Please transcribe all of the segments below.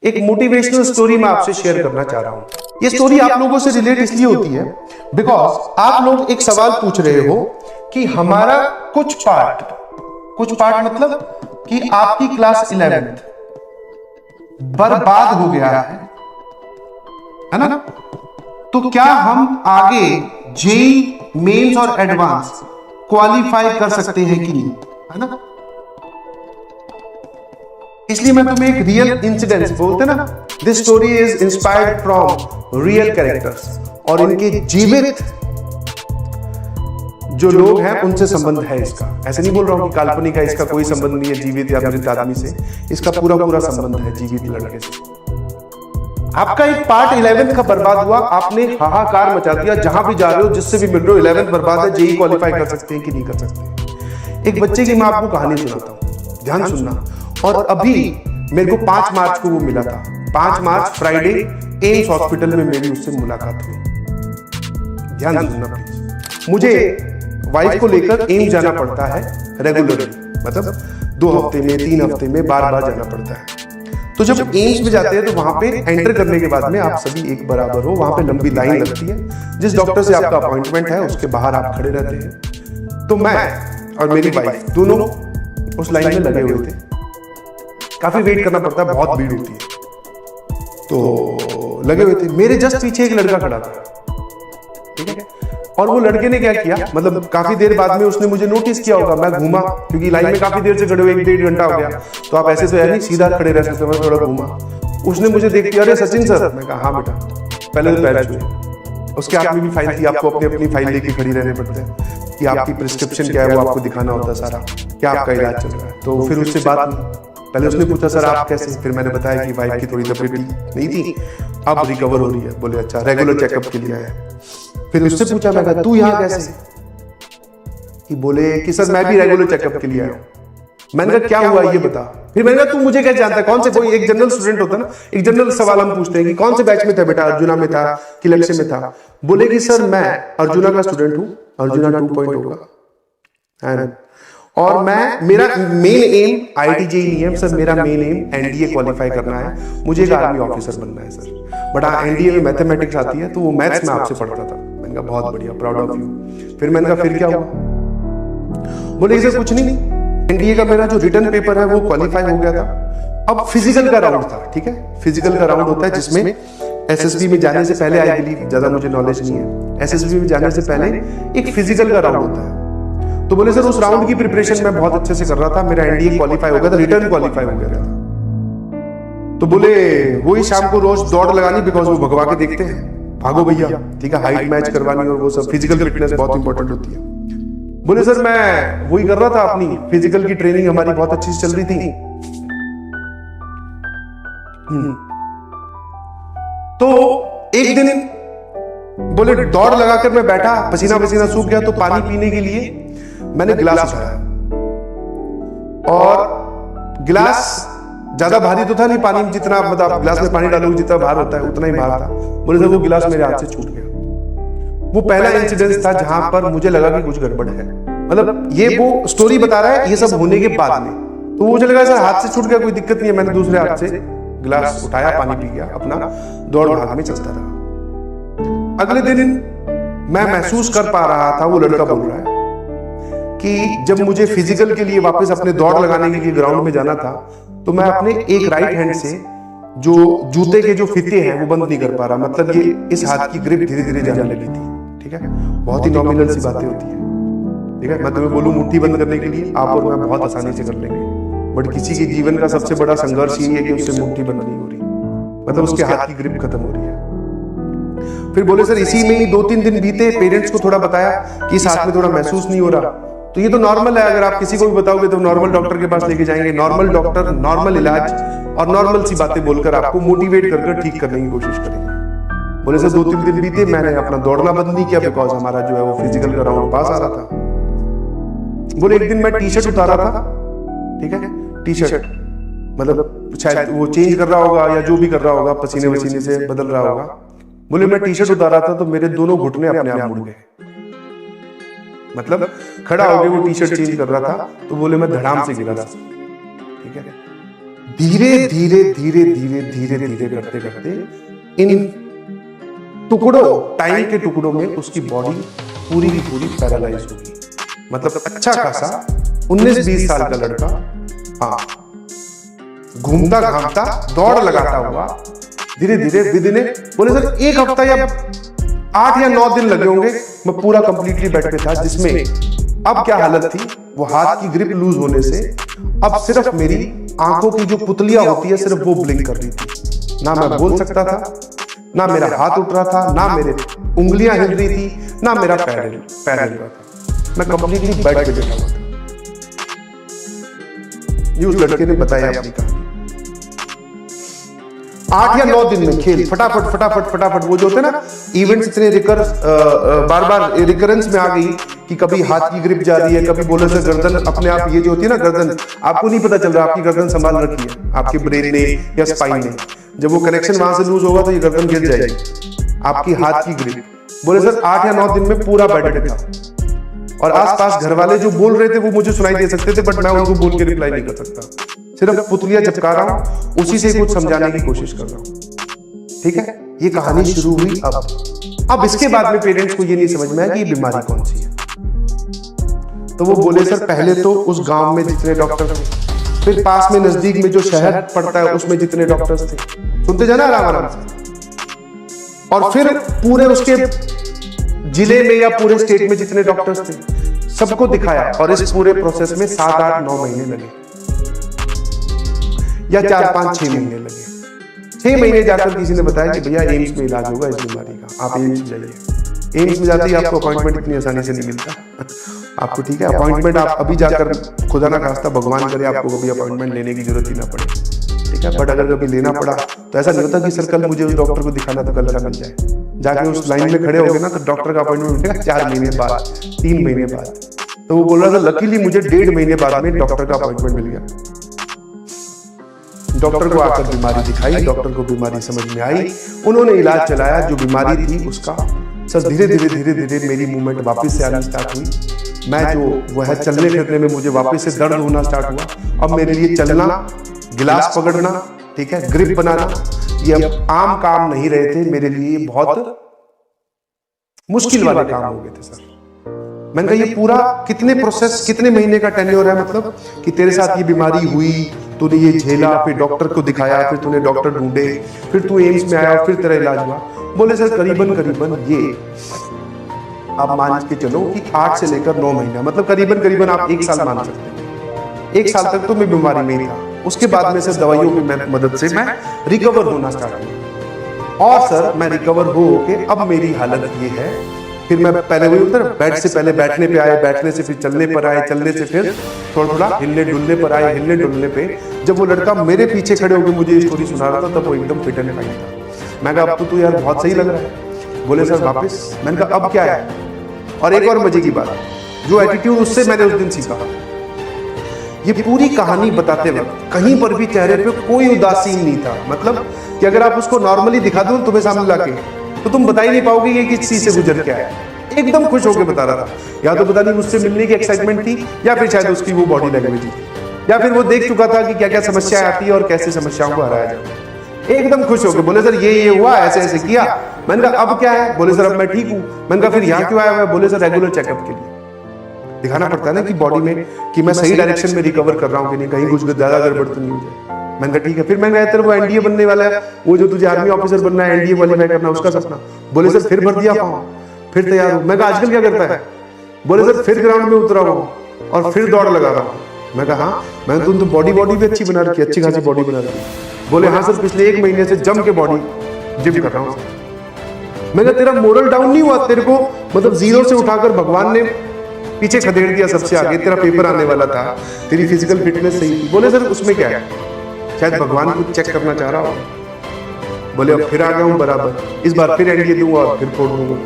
एक motivational story मैं आपसे शेयर करना चाह रहा हूं। ये स्टोरी आप लोगों से रिलेट इसलिए होती है बिकॉज आप लोग एक सवाल पूछ रहे हो कि हमारा कुछ पार्ट मतलब कि आपकी क्लास 11th बर्बाद हो गया है ना? तो क्या हम आगे जेई मेंस और एडवांस क्वालिफाई कर सकते हैं कि नहीं, है ना? इसलिए मैं तुम्हें एक रियल इंसिडेंट बोलते ना, this story is inspired from real characters और इनके जीवित जो लोग हैं उनसे संबंध है इसका। ऐसे नहीं बोल रहा हूं कि काल्पनिक है, इसका कोई संबंध नहीं है जीवित या मृत आदमी से, इसका पूरा संबंध है जीवित लड़के से। आपका एक पार्ट 11th का बर्बाद हुआ, आपने हाहाकार मचा दिया, जहां भी जा रहे हो जिससे भी मिल रहे हो 11th बर्बाद है, जेई क्वालिफाई कर सकते हैं कि नहीं कर सकते। एक बच्चे की मैं आपको कहानी सुनाता हूं, ध्यान सुनना। और अभी मेरे को 5 मार्च को वो मिला था, 5 मार्च फ्राइडे एम्स हॉस्पिटल में मेरी उससे मुलाकात हुई। ध्यान सुनना प्लीज। मुझे वाइफ को लेकर एम्स जाना पड़ता है रेगुलरली, मतलब 2 हफ्ते में 3 हफ्ते में बार जाना पड़ता है। तो जब एम्स में जाते हैं तो वहां पे एंटर करने के बाद में आप सभी एक बराबर हो, वहां पे लंबी लाइन लगती है, जिस डॉक्टर से आपका अपॉइंटमेंट है उसके बाहर आप खड़े रहते हैं। तो मैं और मेरी वाइफ दोनों उस लाइन में लगे हुए थे। काफी वेट करना पड़ता है, बहुत भीड़ होती है, तो लगे हुए थे। मेरे जस्ट पीछे एक लड़का खड़ा था, ठीक है? और वो लड़के ने क्या किया, मतलब काफी देर बाद में उसने मुझे नोटिस किया होगा। मैं घूमा क्योंकि लाइन में काफी देर से खड़े हुए, 1-1.5 घंटा हो गया, तो आप ऐसे तो है नहीं सीधा खड़े रह सकते। मैं थोड़ा घूमा, उसने मुझे देख लिया, अरे सचिन सर। मैं कहा हाँ बेटा। पहले तो पैर छुए, उसके हाथ में भी फाइल थी, आपको अपनी फाइल लेके खड़ी रहने पड़ते हैं कि आपकी प्रिस्क्रिप्शन क्या है वो आपको दिखाना होता है सारा, क्या आपका इलाज चल रहा है। तो फिर उससे बात हुई, पहले उसने पूछा सर आप कैसे, फिर मैंने बताया कि वाइफ की थोड़ी तबीयत ठीक नहीं थी, अब रिकवर हो रही है। बोले अच्छा, रेगुलर चेकअप के लिए आया। फिर उससे पूछा, मैं कहा तू यहाँ कैसे? कि बोले कि सर मैं भी रेगुलर चेकअप के लिए आया हूँ। मैंने कहा क्या हुआ ये बता। फिर मैंने कहा तू मुझे क्या जानता है, कौन से, कोई एक जनरल स्टूडेंट होता है ना, एक जनरल सवाल हम पूछते हैं कि कौन से बैच में था बेटा, अर्जुना में था कि लक्ष्य में था। बोले कि सर मैं अर्जुना का स्टूडेंट हूँ, अर्जुना 2 होगा, है और मेरा मेन एम आईआईटी जेईई नहीं है सर, मेरा मेन एम एनडीए क्वालिफाई करना है, मुझे एक आर्मी ऑफिसर बनना है सर। बट हाँ एनडीए में मैथमेटिक्स आती है, तो वो मैथ्स में आपसे पढ़ता था। मैंने कहा बहुत बढ़िया, प्राउड ऑफ यू। फिर मैंने कहा फिर क्या हुआ? बोले इसे कुछ नहीं, एनडीए का मेरा जो रिटर्न पेपर है वो क्वालिफाई हो गया था। अब फिजिकल का राउंड था, ठीक है? फिजिकल का राउंड होता है जिसमें एसएसबी में जाने से पहले, आई बिलीव, ज्यादा मुझे नॉलेज नहीं है, एसएसबी में जाने से पहले एक फिजिकल का राउंड होता है। तो बोले सर उस राउंड की प्रिपरेशन मैं बहुत अच्छे से कर रहा था, मेरा एनडीए क्वालिफाई हो गया था, रिटर्न क्वालिफाई हो गया था। तो बोले वही शाम को रोज दौड़ लगानी, बिकॉज वो भगवा के देखते हैं, भागो भैया, ठीक है, हाइट मैच करवानी और वो सब, फिजिकल फिटनेस बहुत इंपॉर्टेंट होती है। बोले सर मैं वही कर रहा था, अपनी फिजिकल की ट्रेनिंग हमारी बहुत अच्छी चल रही थी। तो एक दिन बोले दौड़ लगाकर मैं बैठा, पसीना सूख गया, तो पानी पीने के लिए मैंने गिलास उठाया, और गिलास ज्यादा भारी तो था नहीं, पानी में जितना, मतलब गिलास में पानी डालोगे जितना भार होता है उतना ही भार था। बोले सर वो गिलास मेरे हाथ से छूट गया। वो पहला इंसिडेंस था जहां पर मुझे लगा कि कुछ गड़बड़ है। मतलब ये वो स्टोरी बता रहा है, ये सब होने के बाद में। तो मुझे लगा सर हाथ से छूट गया, कोई दिक्कत नहीं है। मैंने दूसरे हाथ से गिलास उठाया, पानी पी गया, अपना दौड़ भाग में चलता रहा। अगले दिन मैं महसूस कर पा रहा था, वो लड़का बोल रहा है कि जब मुझे फिजिकल के लिए वापस अपने दौड़ लगाने के लिए ग्राउंड में जाना था, तो मैं अपने एक राइट हैंड से जो जूते के जो फीते हैं वो बंद नहीं कर पा रहा। मतलब ये इस हाथ की ग्रिप धीरे धीरे जाने लगी थी, ठीक है? बहुत ही नॉमिनल सी बातें होती है, ठीक है? मैं तुम्हें बोलूं मुट्ठी बंद करने के लिए, आप और मैं बहुत आसानी से कर लेंगे, बट किसी के जीवन का सबसे बड़ा संघर्ष ये है कि उससे मुट्ठी बंद नहीं हो रही, मतलब उसके हाथ की ग्रिप खत्म हो रही है। फिर बोले सर इसी में ही 2-3 दिन बीते, पेरेंट्स को थोड़ा बताया कि इस हाथ में थोड़ा महसूस नहीं हो रहा। तो ये तो नॉर्मल है, अगर आप किसी को भी बताओगे तो नॉर्मल डॉक्टर के पास लेके जाएंगे, नॉर्मल डॉक्टर नॉर्मल इलाज और नॉर्मल सी बातें बोलकर आपको मोटिवेट कर ठीक करने की कोशिश करेंगे। बोले सर 2-3 दिन बीते, मैंने अपना दौड़ना बंद नहीं किया, बिकॉज हमारा जो है वो फिजिकल का राउंड पास आ रहा था। बोले एक दिन मैं टी शर्ट उतारा था, ठीक है, टी शर्ट, मतलब शायद वो चेंज कर रहा होगा या जो भी कर रहा होगा, पसीने वसीने से बदल रहा होगा। बोले मैं टी शर्ट उतारा था तो मेरे दोनों घुटने अपने आप मुड़ गए, मतलब खड़ा हो गया, वो टी शर्ट चेंज कर रहा था, तो बोले मैं धड़ाम से गिरा था, ठीक है? धीरे धीरे धीरे धीरे धीरे धीरे करते करते इन टुकड़ों, टाइम के टुकड़ों में उसकी बॉडी पूरी की पूरी पैरालाइज होगी। मतलब अच्छा खासा 19-20 साल का लड़का, हाँ, घूमता घामता दौड़ लगाता हुआ धीरे धीरे विदिन, बोले सर 1 हफ्ता या 8 या 9 दिन लगे होंगे, मैं पूरा कंप्लीटली बेड पे था, जिसमें अब क्या हालत थी, वो हाथ की ग्रिप लूज होने से अब सिर्फ मेरी आंखों की जो पुतलियां होती है सिर्फ वो ब्लिंक कर रही थी। ना मैं बोल सकता था, ना मेरा हाथ उठ रहा था, ना मेरे उंगलियां हिल रही थी, ना मेरा पैर हिल रहा था। मैं कंप्लीटली बेड पे बैठा हुआ था। ये उस लड़के ने बताया अपनी कहानी। 8 या 9 दिन में खेल फटाफट फटाफट फटाफट, वो जो होते हैं ना इवेंट्स इतने बार बार रिकरेंस में आ गई कि कभी हाथ की ग्रिप जा रही है, कभी बोले से गर्दन अपने आप, ये जो होती है ना गर्दन, आपको नहीं पता चल रहा आपकी गर्दन संभाल रखी है आपके ब्रेन ने या स्पाइन ने। जब वो कनेक्शन वहां से लूज होगा तो ये गर्दन गिर जाएगी, आपकी हाथ की ग्रिप। बोले सर 8 या 9 दिन में पूरा बेड पे था, और आसपास घर वाले जो बोल रहे थे वो मुझे सुनाई दे सकते थे, बट मैं उनको बोल के रिप्लाई नहीं कर सकता। सिर्फ पुतलियां चिपका रहा हूं, उसी से कुछ समझाने की कोशिश कर रहा हूं। ठीक है, ये कहानी शुरू हुई। अब इसके बाद में पेरेंट्स को ये नहीं समझ में आया कि ये बीमारी कौन सी है। तो वो बोले सर पहले तो उस गांव में जितने डॉक्टर थे, फिर पास में नजदीक में जो शहर पड़ता है उसमें जितने डॉक्टर्स थे, सुनते जाना आराम आराम से, और फिर पूरे उसके जिले में या पूरे स्टेट में जितने डॉक्टर्स थे सबको दिखाया, और इस पूरे प्रोसेस में 7, 8, 9 महीने लगे, या 4, 5, 6 महीने लगे। 6 महीने जाकर किसी ने बताया कि भैया एम्स में इलाज होगा इस बीमारी का, आप एम्स जाइए। एम्स में जाते ही आपको अपॉइंटमेंट इतनी आसानी से नहीं मिलता आपको। ठीक है, अपॉइंटमेंट आप अभी जाकर, खुदा ना खास्ता भगवान करे आपको कभी अपॉइंटमेंट लेने की जरूरत ही ना पड़े। ठीक है, बट अगर कभी लेना पड़ा तो ऐसा नहीं होता कि सर कल मुझे उस डॉक्टर को दिखाना तो कल मिल जाए। जाके उस लाइन में खड़े हो गए ना तो डॉक्टर का अपॉइंटमेंट मिलेगा 4 महीने बाद, 3 महीने बाद। तो वो बोल रहा था लकीली मुझे 1.5 महीने बाद में डॉक्टर का अपॉइंटमेंट मिल गया। डॉक्टर को आकर बीमारी दिखाई, डॉक्टर को बीमारी समझ में आई, उन्होंने इलाज चलाया जो बीमारी थी उसका। सर धीरे धीरे धीरे धीरे मेरी मूवमेंट वापस से आना स्टार्ट हुई। मैं जो वह चलने फिरने में मुझे वापस से दर्द होना स्टार्ट हुआ। अब मेरे लिए चलना, गिलास पकड़ना, ठीक है, ग्रिप बनाना, ये अब आम काम नहीं रहे थे मेरे लिए, बहुत मुश्किल वाले काम हो गए थे सर। मैंने कहा ये पूरा कितने प्रोसेस, कितने महीने का टेन्योर है, मतलब कि तेरे साथ ये बीमारी हुई, तूने ये झेला, फिर डॉक्टर को दिखाया, फिर तूने डॉक्टर ढूंढे, फिर तू एम्स में आया, फिर तेरा इलाज हुआ। बोले सर करीबन करीबन ये आप मान के चलो कि 8 से लेकर 9 महीना, मतलब करीबन करीबन आप 1 साल मान सकते हैं। 1 साल तक तो मैं बीमारी में ही था। उसके बाद में से दवाइयों की मदद से मैं रिकवर होना स्टार्ट हुआ, और सर मैं रिकवर हो के अब मेरी हालत ये है। फिर मैं पहले वही होता है, बेड से पहले बैठने पे आए, बैठने से फिर चलने पर आए, चलने से फिर थोड़ा थोड़ा हिलने डुलने पर आए, हिलने डुलने पे जब वो लड़का मेरे पीछे खड़े होकर मुझे ये स्टोरी सुना रहा था तब वो एकदम फिट एंड फाइन था। मैं कहा अब तो यार बहुत सही लग रहा है। बोले सर वापस। मैंने कहा अब क्या है। और एक और मजे की बात, जो एटीट्यूड उससे मैंने उस दिन सीखा, ये पूरी कहानी बताते वक्त कहीं पर भी चेहरे पे कोई उदासीन नहीं था। मतलब कि अगर आप उसको नॉर्मली दिखा दो तुम्हें सामने लाके, तो तुम बता ही नहीं पाओगे ये किस चीज से गुजर के आया। एकदम खुश होकर बता रहा था। या तो पता नहीं मुझसे मिलने की एक्साइटमेंट थी, या फिर शायद उसकी वो बॉडी लैंग्वेज थी, या फिर वो देख चुका था कि क्या क्या समस्या आती है और कैसे समस्याओं को हराया जाए। एकदम खुश होकर बोले सर ये हुआ, ऐसे ऐसे किया। मैंने कहा अब क्या है। बोले सर अब मैं ठीक हूँ। मैंने कहा फिर यहाँ क्यों आया हुआ है। बोले सर रेगुलर चेकअप के लिए दिखाना पड़ता है ना कि बॉडी में कि मैं सही डायरेक्शन में रिकवर कर रहा हूँ कि नहीं, कहीं कुछ ज्यादा गड़बड़ तो नहीं हो जाए। मैंने कहा ठीक है। फिर मैं गया तेरे वो एनडीए बनने वाला है, वो जो तुझे आर्मी ऑफिसर बनना है, एनडीए क्वालीफाई करना, उसका सपना। बोले सर फिर भर दिया फॉर्म, फिर तैयार हूँ। मैं कहा आजकल क्या करता है। बोले सर फिर ग्राउंड में उतरा हूँ और फिर दौड़ लगा रहा हूँ। मैं कहा हाँ। मैंने तुम तो बॉडी भी अच्छी बना रखी, अच्छी खासी बॉडी बना रखी। बोले हाँ सर पिछले 1 महीने से जम के बॉडी जिम कर रहा हूँ। मैं कहा तेरा मोरल डाउन नहीं हुआ, तेरे को मतलब 0 से उठाकर भगवान ने पीछे खदेड़ दिया सबसे आगे, तेरा पेपर आने वाला था, तेरी फिजिकल फिटनेस सही थी। बोले सर उसमें क्या है, शायद भगवान को चेक करना चाह रहा हूँ। बोले अब फिर आ गया हूँ बराबर, इस बार फिर एनडीए दूंगा और फिर फोड़ दूंगा।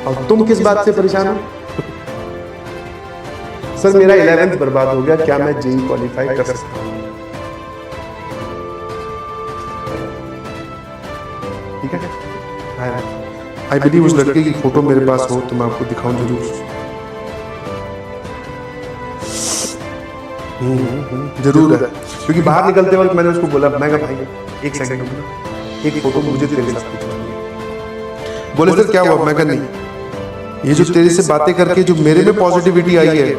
और तुम किस बात से परेशान हो। सर मेरा 11th बर्बाद हो गया, क्या मैं जेईई क्वालिफाई कर सकता हूँ। ठीक है, आई बिलीव उस लड़के की फोटो मेरे पास हो तो मैं आपको दिखाऊं जरूर। जरूर है, क्योंकि बाहर निकलते वक्त मैंने उसको बोला, मैं कहा भाई एक सेकंड एक फोटो मुझे तेरे साथ खिंचवानी है। बोले सर क्या हुआ? मैं कहा नहीं, ये जो तेरे से बातें करके जो मेरे में पॉजिटिविटी आई है,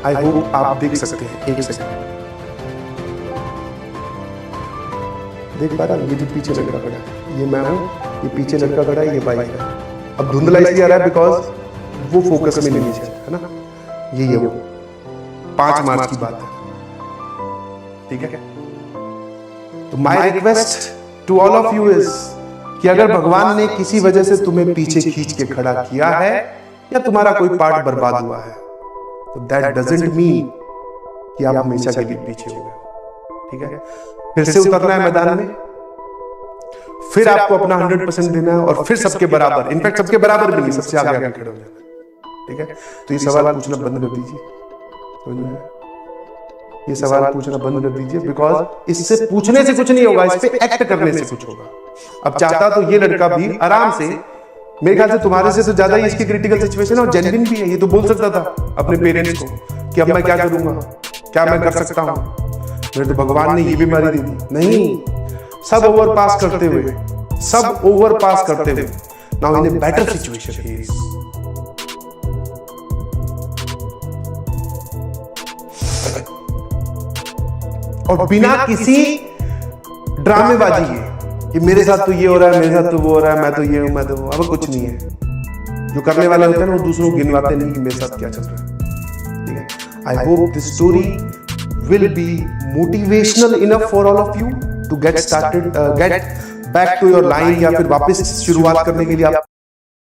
आई होप आप देख सकते हैं। एक सेकंड देख पा रहा, ये जो पीछे लड़का खड़ा है ये मैं हूँ, ये पीछे लड़का खड़ा है ये बाइक है। अब धुंधला इसलिए आ रहा है बिकॉज वो फोकस में नहीं है ना, ये वो 5 मार्च की बात है, ठीक है। तो my request to all of you is कि अगर भगवान ने किसी वजह से तुम्हें पीछे खींच के खड़ा किया है या तुम्हारा कोई पार्ट बर्बाद हुआ है, तो दैट डजंट मीन कि आप हमेशा के लिए पीछे हो गए, ठीक है। फिर से उतरना है मैदान में, फिर आपको अपना 100% देना है और फिर सबके बराबर, इनफैक्ट सबके बराबर भी नहीं, सबसे आगे आगे खड़े हो जाना, ठीक है। तो ये सवाल पूछना बंद कर दीजिए, ये सवाल पूछना बंद कर दीजिए, बिकॉज इससे पूछने से कुछ नहीं होगा, इस पे एक्ट करने से कुछ होगा। अब चाहता तो ये लड़का भी आराम से, मेरे ख्याल से तुम्हारे से तो ज्यादा ही इसकी क्रिटिकल सिचुएशन है और जेन्युइन भी है, ये तो बोल सकता था अपने पेरेंट्स को कि अब मैं क्या करूंगा, क्या मैं कर सकता हूं, मेरे तो भगवान ने ये बीमारी दी थी। नहीं, सब ओवर पास करते हुए, सब ओवर पास करते हुए now in a better situation he is. और बिना किसी ड्रामेबाजी के कि मेरे साथ तो ये हो रहा है, मेरे साथ तो वो हो रहा है, मैं तो ये हूं, मैं तो वो, अब कुछ नहीं है। जो करने वाले होते हैं ना वो दूसरों को गिनवाते नहीं कि मेरे साथ क्या चल रहा है, ठीक है। I hope this story will be motivational enough for all of you to get started, get back to your line या फिर वापस शुरुआत करने के लिए आप